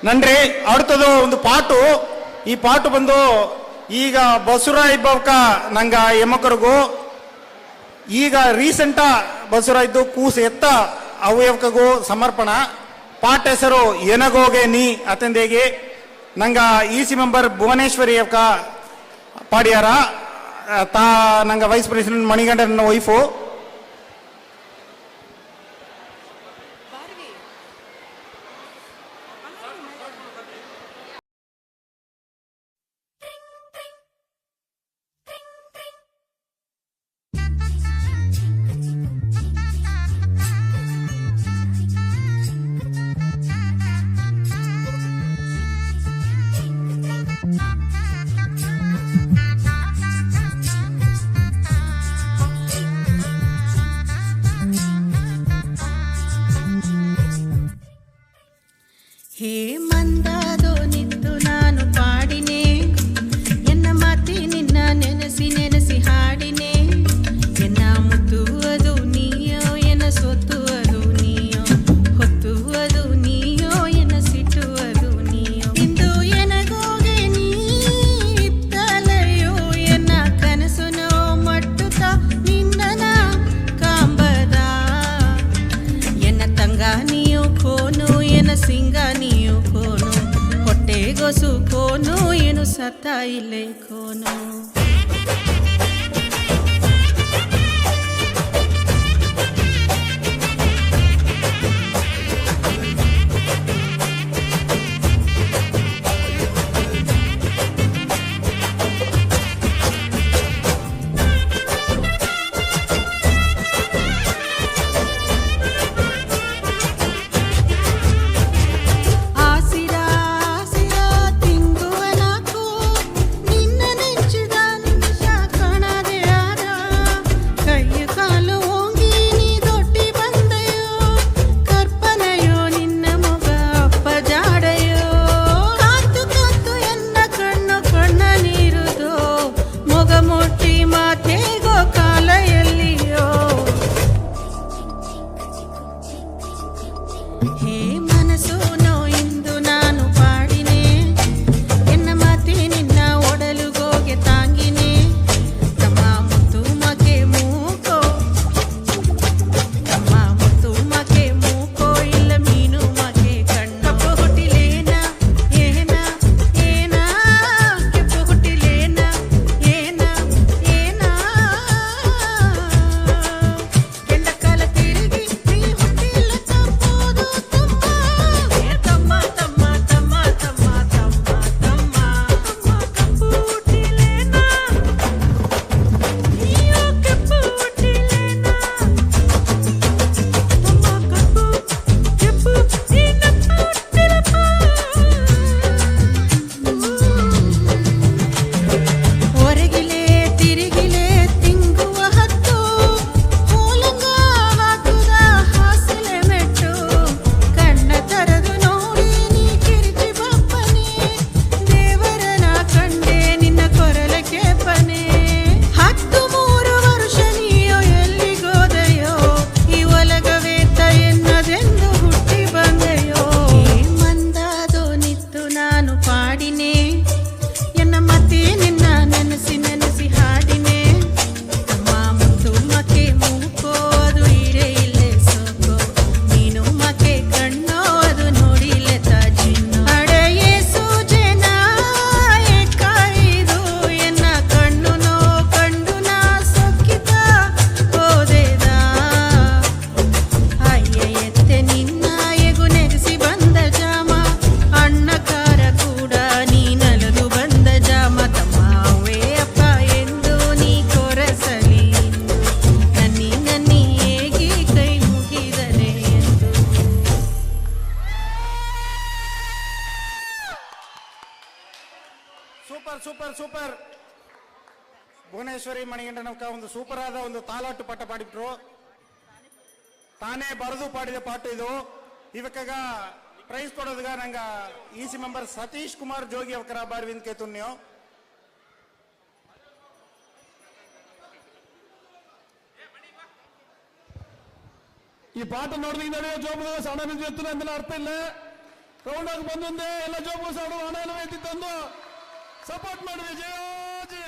ನನ್ರಿ அடுத்தது ಒಂದು ಪಾಟು ಈ ಪಾಟು ಬಂದು ಈಗ ಬಸವರಾಜ್ ಬವಕ ನಂಗ ಎಮ್ಮಕರಿಗೂ ಈಗ ರೀಸೆಂಟಾ ಬಸವರಾಜ್ದು ಕೂಸು ಎತ್ತ ಅವಯವಕಗೂ ಸಮರ್ಪಣ ಪಾಠ ಹೆಸರು ಎನಗೋಗೆ ನೀ ಅತಂದೇಗೆ ನಂಗ ಇಸಿ ಮೆಂಬರ್ ಭುವನೇಶ್ವರಿ ಅವಕ ಪಾಡ್ಯಾರ ತಾ ನಂಗ ವೈಸ್ ಪ್ರೆಸಿಡೆಂಟ್ ಮಣಿಗಂಡನ ವೈಫು ಹೇ ಮಂದಾದೋ ನಿಂತು ನಾನು ಪಾಡಿನೇ ಎನ್ನ ಮಾತಿ ನಿನ್ನ ನೆನೆಸಿ ನೆನೆಸಿ ಹಾಡಿನೇ ಎನ್ನ ಮುತ್ತುವುದು ನೀಯೋ ಎನ್ನ ಸೊತ್ತುವುದು ನೀಯೋ ಹೊತ್ತುವುದು ನೀಯೋ ಎನ್ನ ಸಿಟ್ಟುವುದು ನೀಯೋ ಇಂದು ಎನಗೋಗೆ ನೀ ಇತ್ತಲೆಯೋ ಎನ್ನ ಕನಸುನೋ ಮಟ್ಟುತ್ತ ನಿನ್ನನ ಕಾಂಬದ ಎನ್ನ ತಂಗ ನೀಯೋ ಕೋನು ಎನ್ನ ಸಿಂಗ ನೀಯೋ ಕೋನು ಹೊಟ್ಟೆಗೊಸು ಕೋನು ಏನು ಸತ್ತ ಇಲ್ಲೇ ಕೋನು ಸೂಪರ್ ಸೂಪರ್ ಭುವನೇಶ್ವರಿ ಮಣಿಗಂಡನವಕ ಒಂದು ಸೂಪರ್ ಆದ ಒಂದು ತಾಲಾಟು ಪಾಠ ಪಾಡಿಟ್ರು ತಾನೇ ಬರೆದು ಪಾಡಿದ ಪಾಠ ಇದು ಇವಕ್ಕಾಗ ಪ್ರೈಸ್ ಕೊಡೋದಗ ನಂಗ ಇಸಿ ಮೆಂಬರ್ ಸತೀಶ್ ಕುಮಾರ್ ಜೋಗಿ ಅವಕರ ಬಾರ್ವಿಂದ್ ಕೇತುನ್ಯೋ ಈ ಪಾಠ ನೋಡಿದ್ರೆ ಜೋಬದ ಸಣ್ಣ ಎತ್ತುನ ಅಂತೆಲ್ಲ ಅರ್ಥ ಇಲ್ಲ ರೌಂಡ್ ಆಗಿ ಬಂದೊಂದೇ ಎಲ್ಲ ಜೋಬು ಸಾಡು ಹಣ ಎಲ್ಲ ಎತ್ತಿ ತಂದು ಸಪೋರ್ಟ್ ಮಾಡುವೆ ಜಯ ಜಯ